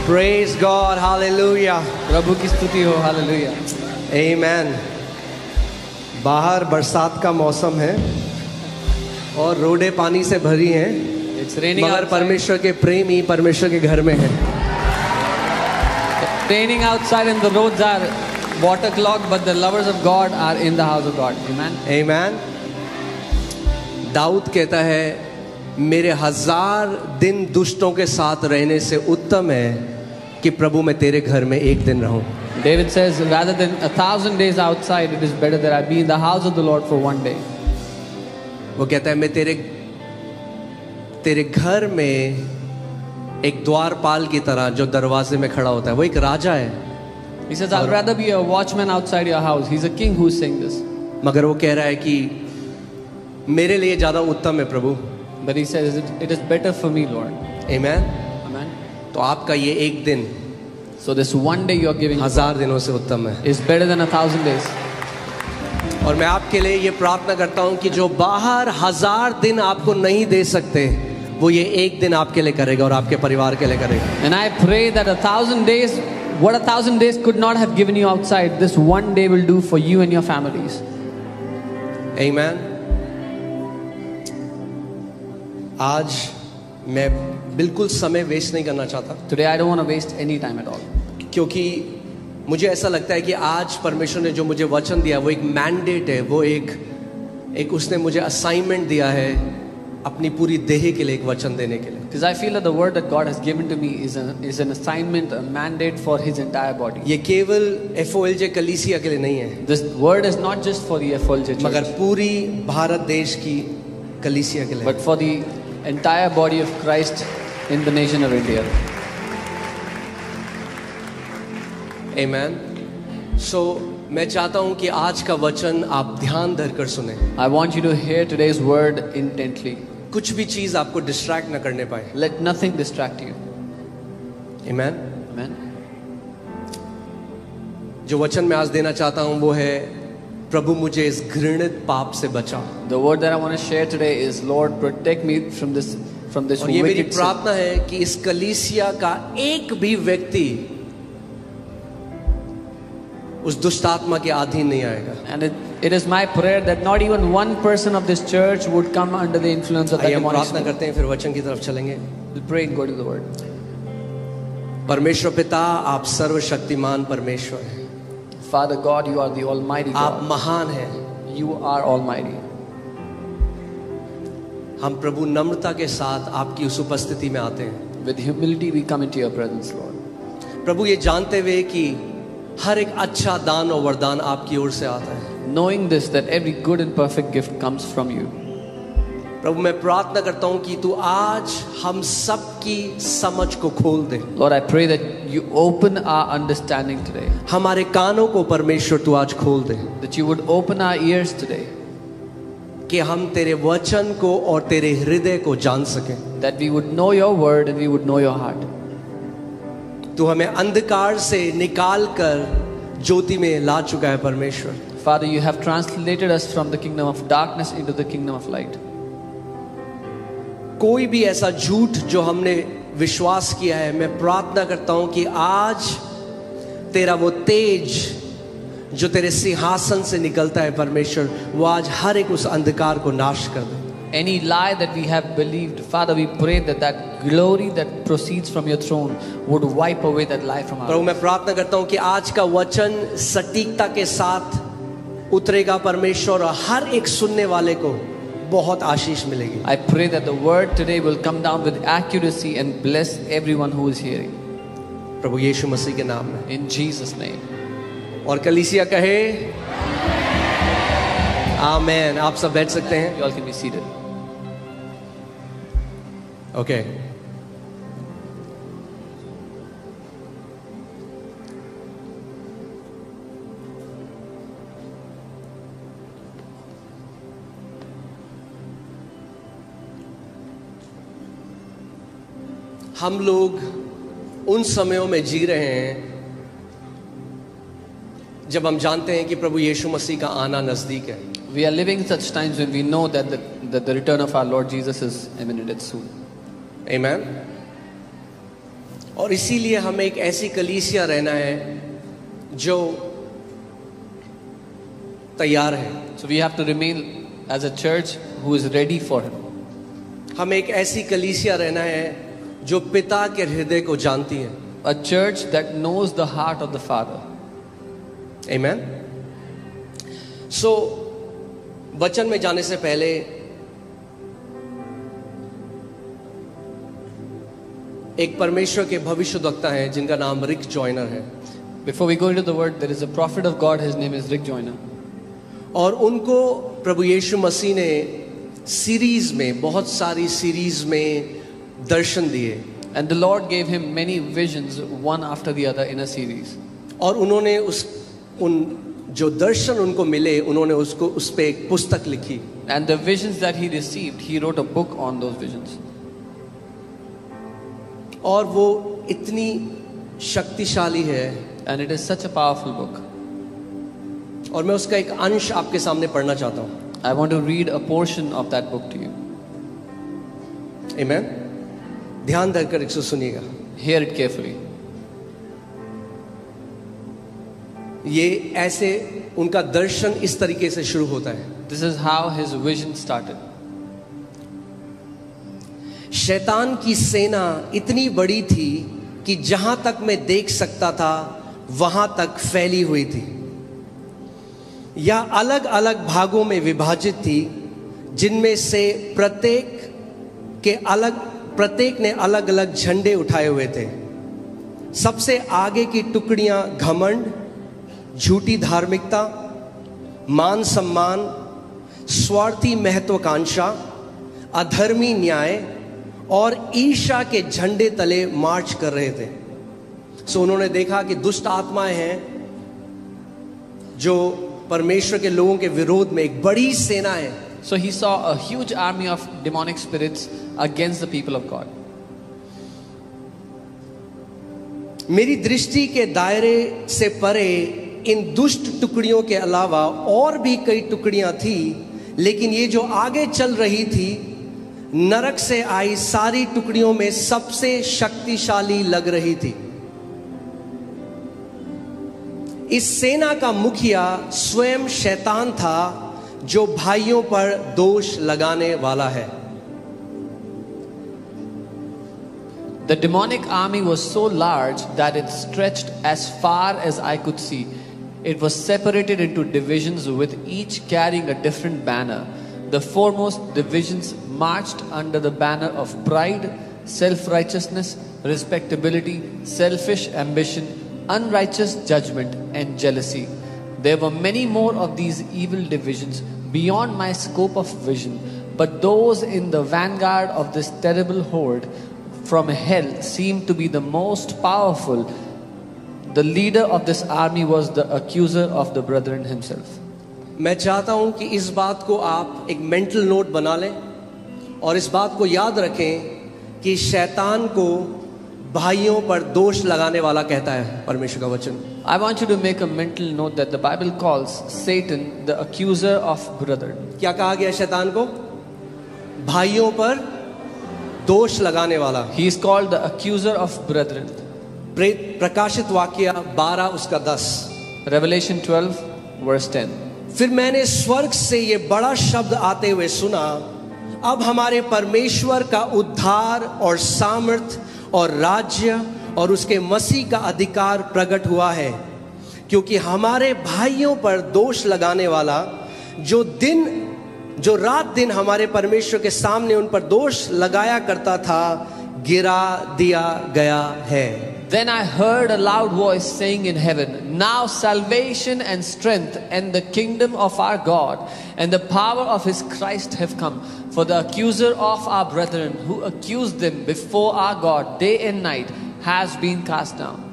Praise God, hallelujah. प्रभु की स्तुति हो, हालेलुया। Amen. बाहर बरसात का मौसम है और रोडें पानी से भरी हैं, It's raining मगर outside. परमेश्वर के प्रेमी परमेश्वर के घर में हैं। Raining outside and the roads are waterlogged, but the lovers of God are in the house of God. Amen. Amen. Dawood कहता है, मेरे 1000 दिन दुष्टों के साथ रहने से उत्तम है कि प्रभु मैं तेरे घर में एक दिन रहूं। David says, rather than 1,000 days outside, it is better that I be in the house of the Lord for one day. वो कहता है, मैं तेरे घर में एक द्वारपाल की तरह जो दरवाजे में खड़ा होता है, वो एक राजा है। He says, I'd rather be a watchman outside your house. He's a king who's saying this. मगर वो कह रहा है कि मेरे लिए ज्यादा उत्तम है प्रभु। But he says, it is better for me, Lord. Amen. Amen. तो आपका ये एक दिन So this one day you're giving 1000 दिनों से उत्तम है। is better than 1,000 days. और मैं आपके लिए ये प्रार्थना करता हूँ कि जो बाहर 1000 दिन आपको नहीं दे सकते, वो ये एक दिन आपके लिए करेगा और आपके परिवार के लिए करेगा। And I pray that 1,000 days, what 1,000 days could not have given you outside, this one day will do for you and your families. Amen. आज मैं बिल्कुल समय वेस्ट नहीं करना चाहता, Today I don't want to waste any time at all. क्योंकि मुझे ऐसा लगता है कि आज परमेश्वर ने जो मुझे वचन दिया वो एक मैंडेट है, वो एक उसने मुझे असाइनमेंट दिया है अपनी पूरी देह के लिए एक वचन देने के लिए। Because I feel that the word that God has given to me is an assignment, a mandate for His entire body. ये केवल FOLJ कलीसिया के लिए नहीं है, This word is not just for the FOLJ मगर church, पूरी भारत देश की कलीसिया के लिए। but for the entire body of Christ in the nation of India. Amen. So मैं चाहता हूँ कि आज का वचन आप ध्यान धरकर सुने, I want you to hear today's word intently. कुछ भी चीज आपको डिस्ट्रैक्ट न करने पाए। Let nothing distract you. Amen. Amen. जो वचन मैं आज देना चाहता हूँ वो है, प्रभु मुझे इस घृणित पाप से बचा। The word that I want to share today is, Lord, protect me from this और ये मेरी wicked sin. प्रार्थना है कि इस कलीसिया का एक भी व्यक्ति उस दुष्ट आत्मा के अधीन नहीं आएगा। And it is my prayer that not even one person of this church would come under the influence of that आइए हम demonic प्रार्थना spirit. करते हैं, फिर वचन की तरफ चलेंगे। We'll pray and go to the word. परमेश्वर पिता, आप सर्वशक्तिमान परमेश्वर हैं, Father God, you are the Almighty आप God. महान हैं। You are Almighty. हम प्रभु नम्रता के साथ आपकी उस उपस्थिति में आते हैं, With humility we come into your presence, Lord. प्रभु ये जानते हुए कि हर एक अच्छा दान और वरदान आपकी ओर से आता है। Knowing this, that every good and perfect gift comes from you. प्रभु मैं प्रार्थना करता हूँ कि तू आज हम सब की समझ को खोल दे। Lord, I pray that you open our understanding today. हमारे कानों को परमेश्वर तू आज खोल दे, That you would open our ears today. कि हम तेरे वचन को और तेरे हृदय को जान सकें। That we would know your word and we would know your heart. तू हमें अंधकार से निकाल कर ज्योति में ला चुका है परमेश्वर। Father, you have translated us from the kingdom of darkness into the kingdom of light. कोई भी ऐसा झूठ जो हमने विश्वास किया है, मैं प्रार्थना करता हूं कि आज तेरा वो तेज जो तेरे सिंहासन से निकलता है परमेश्वर, वो आज हर एक उस अंधकार को नाश कर दे। Any lie that we have believed, Father, we pray that that glory that proceeds from your throne would wipe away that lie from our Prabhu lives. मैं प्रार्थना करता हूं कि आज का वचन सटीकता के साथ उतरेगा परमेश्वर, और हर एक सुनने वाले को बहुत आशीष मिलेगी। I pray that the word today will come down with accuracy and bless everyone who is hearing. प्रभु यीशु मसीह के नाम में, In Jesus' name. और कलीसिया कहे आमेन। आप सब बैठ सकते हैं। You all can be seated. Okay हम लोग उन समयों में जी रहे हैं जब हम जानते हैं कि प्रभु यीशु मसीह का आना नजदीक है। We are living such times when we know that the return of our Lord Jesus is imminent soon. Amen. और इसीलिए हमें एक ऐसी कलीसिया रहना है जो तैयार है. So we have to remain as a church who is ready for Him. हमें एक ऐसी कलीसिया रहना है जो पिता के हृदय को जानती है. A church that knows the heart of the Father. Amen. So वचन में जाने से पहले एक परमेश्वर के भविष्यद्वक्ता हैं जिनका नाम रिक जॉयनर है. Before we go into the word, there is a prophet of God. His name is Rick Joyner. और उनको प्रभु यीशु मसीह ने सीरीज में, बहुत सारी सीरीज में दर्शन दिए. And the Lord gave him many visions, one after the other in a series. और उन्होंने उन जो दर्शन उनको मिले, उन्होंने उसको उस पे एक पुस्तक लिखी. And the visions that he received, he wrote a book on those visions. और वो इतनी शक्तिशाली है. And it is such a powerful book. और मैं उसका एक अंश आपके सामने पढ़ना चाहता हूँ. I want to read a portion of that book to you. Amen. ध्यान देकर इसको सुनिएगा. Hear it carefully. ये ऐसे उनका दर्शन इस तरीके से शुरू होता है. This is how his vision started. शैतान की सेना इतनी बड़ी थी कि जहां तक मैं देख सकता था वहां तक फैली हुई थी, या अलग अलग भागों में विभाजित थी, जिनमें से प्रत्येक ने अलग अलग झंडे उठाए हुए थे. सबसे आगे की टुकड़ियां घमंड, झूठी धार्मिकता, मान सम्मान, स्वार्थी महत्वाकांक्षा, अधर्मी न्याय और ईर्ष्या के झंडे तले मार्च कर रहे थे. सो उन्होंने देखा कि दुष्ट आत्माएं हैं जो परमेश्वर के लोगों के विरोध में एक बड़ी सेना है. So he saw a huge army of demonic spirits against the people of God. मेरी दृष्टि के दायरे से परे इन दुष्ट टुकड़ियों के अलावा और भी कई टुकड़ियां थी, लेकिन ये जो आगे चल रही थी नरक से आई सारी टुकड़ियों में सबसे शक्तिशाली लग रही थी. इस सेना का मुखिया स्वयं शैतान था, जो भाइयों पर दोष लगाने वाला है. The demonic army was so large that it stretched as far as I could see. It was separated into divisions, with each carrying a different banner. The foremost divisions marched under the banner of pride, self-righteousness, respectability, selfish ambition, unrighteous judgment, and jealousy. There were many more of these evil divisions beyond my scope of vision, but those in the vanguard of this terrible horde from hell seemed to be the most powerful. The leader of this army was the accuser of the brethren himself. मैं चाहता हूं कि इस बात को आप एक mental note बना लें और इस बात को याद रखें कि शैतान को भाइयों पर दोष लगाने वाला कहता है परमेश्वर का वचन. I want you to make a mental note that the Bible calls Satan the accuser of brethren. क्या कहा गया शैतान को? भाइयों पर दोष लगाने वाला. He is called the accuser of brethren. प्रकाशित वाक्य 12 उसका 10. Revelation 12 verse 10. फिर मैंने स्वर्ग से ये बड़ा शब्द आते हुए सुना, अब हमारे परमेश्वर का उद्धार और सामर्थ और राज्य और उसके मसीह का अधिकार प्रकट हुआ है, क्योंकि हमारे भाइयों पर दोष लगाने वाला जो रात दिन हमारे परमेश्वर के सामने उन पर दोष लगाया करता था, गिरा दिया गया है. Then I heard a loud voice saying in heaven, now salvation and strength and the kingdom of our God and the power of his Christ have come. For the accuser of our brethren who accused them before our God day and night has been cast down.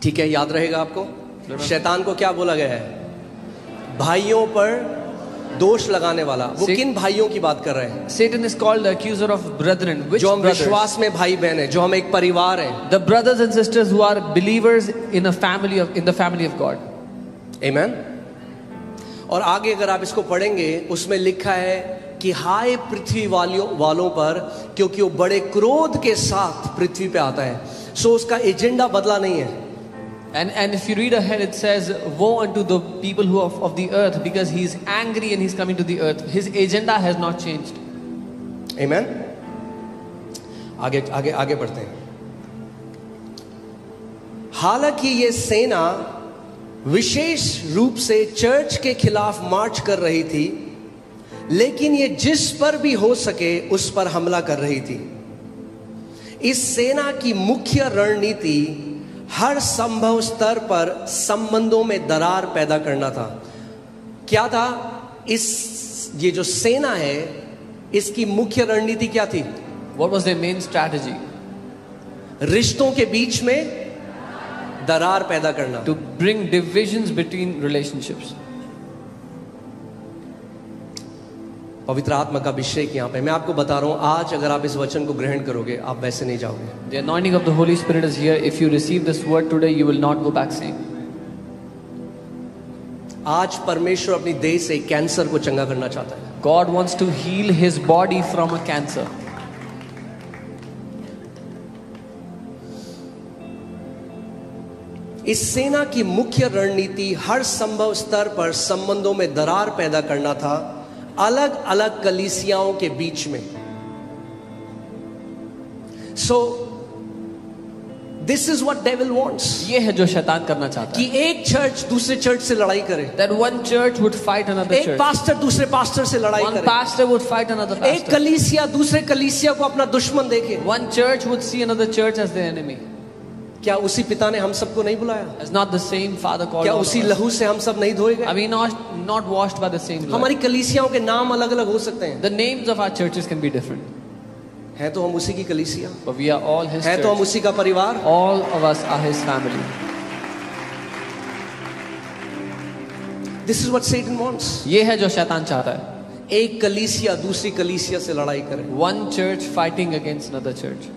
ठीक है, याद रहेगा आपको. शैतान को क्या बोला गया है? भाइयों पर दोष लगाने वाला. वो किन भाइयों की बात कर रहे हैं? Satan is called the accuser of brethren. Which जो हम brothers? विश्वास में भाई बहन है, जो हम एक परिवार हैं. The brothers and sisters who are believers in the family of God. Amen. और आगे अगर आप इसको पढ़ेंगे, उसमें लिखा है कि हाय पृथ्वी वालों पर, क्योंकि वो बड़े क्रोध के साथ पृथ्वी पे आता है. सो उसका एजेंडा बदला नहीं है. And if you read ahead, it says, "Woe unto the people who of the earth, because he is angry and he's coming to the earth." His agenda has not changed. Amen. आगे आगे आगे बढ़ते हैं. हालांकि ये सेना विशेष रूप से चर्च के खिलाफ मार्च कर रही थी, लेकिन ये जिस पर भी हो सके उस पर हमला कर रही थी. इस सेना की मुख्य रणनीति हर संभव स्तर पर संबंधों में दरार पैदा करना था. क्या था? ये जो सेना है, इसकी मुख्य रणनीति क्या थी? What was their main strategy? रिश्तों के बीच में दरार पैदा करना. To bring divisions between relationships. पवित्र आत्मा का अभिषेक यहाँ पे. मैं आपको बता रहा हूं, आज अगर आप इस वचन को ग्रहण करोगे, आप वैसे नहीं जाओगे. The anointing of the Holy Spirit is here. If you receive this word today, you will not go back same. आज परमेश्वर अपनी देह से कैंसर को चंगा करना चाहता है. God wants to heal his body from a cancer. इस सेना की मुख्य रणनीति हर संभव स्तर पर संबंधों में दरार पैदा करना था, अलग अलग कलीसियाओं के बीच में. So this is what devil wants. ये है जो शैतान करना चाहता है कि एक चर्च दूसरे चर्च से लड़ाई करे. That one church would fight another church. एक पास्टर दूसरे पास्टर से लड़ाई One करे. pastor would fight another pastor. एक कलीसिया दूसरे कलीसिया को अपना दुश्मन देखे. One church would see another church as their enemy. क्या उसी पिता ने हम सबको नहीं बुलाया? It's not the same Father called. क्या all उसी of us. लहू से हम सब नहीं धोए गए? Are we not washed by the same blood? हमारी कलीसियाओं के नाम अलग अलग हो सकते हैं. The names of our churches can be different. है तो हम उसी की कलीसिया, But we are all His है church. तो हम उसी का परिवार. All of us are His family. This is what Satan wants. ये है जो शैतान चाहता है. एक कलीसिया दूसरी कलीसिया से लड़ाई करे. One church fighting against another church.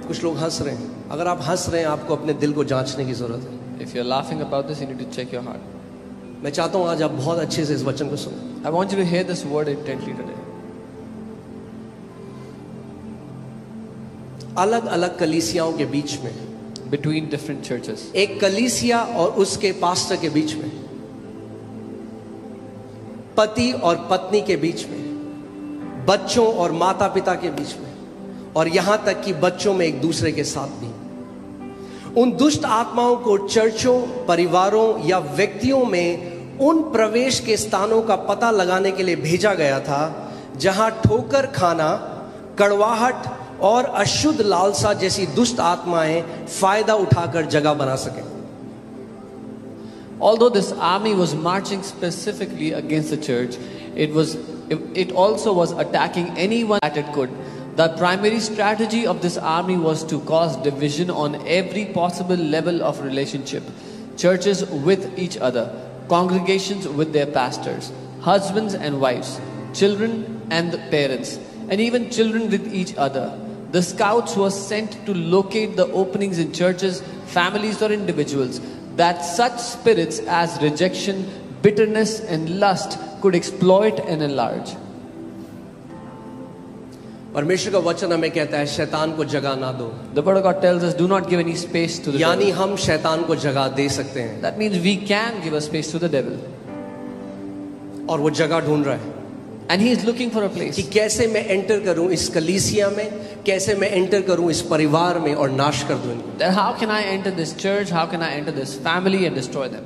कुछ लोग हंस रहे हैं. अगर आप हंस रहे हैं, आपको अपने दिल को जांचने की जरूरत है. If you're laughing about this, you need to check your heart. मैं चाहता हूं आज आप बहुत अच्छे से इस वचन को सुनो. I want you to hear this word intently today. अलग अलग कलीसियाओं के बीच में, Between different churches. एक कलीसिया और उसके पास्टर के बीच में, पति और पत्नी के बीच में, बच्चों और माता पिता के बीच में, और यहां तक कि बच्चों में एक दूसरे के साथ भी. उन दुष्ट आत्माओं को चर्चों, परिवारों या व्यक्तियों में उन प्रवेश के स्थानों का पता लगाने के लिए भेजा गया था जहां ठोकर खाना, कड़वाहट और अशुद्ध लालसा जैसी दुष्ट आत्माएं फायदा उठाकर जगह बना सकें. Although this army was marching specifically against the church, it also was attacking anyone that it could. The primary strategy of this army was to cause division on every possible level of relationship. Churches with each other, congregations with their pastors, husbands and wives, children and the parents, and even children with each other. The scouts were sent to locate the openings in churches, families or individuals that such spirits as rejection, bitterness and lust could exploit and enlarge. परमेश्वर का वचन हमें कहता है, शैतान को जगह ना दो. The word of God tells us, do not give any space to the यानी devil. हम शैतान को जगह दे सकते हैं. That means we can give a space to the devil. और वो जगह ढूंढ रहा है And he is looking for a place. कि कैसे मैं एंटर करूं इस कलीसिया में, कैसे मैं एंटर करूं इस परिवार में और नाश कर दूं इनको. Then how can I enter this church? How can I enter this family and destroy them?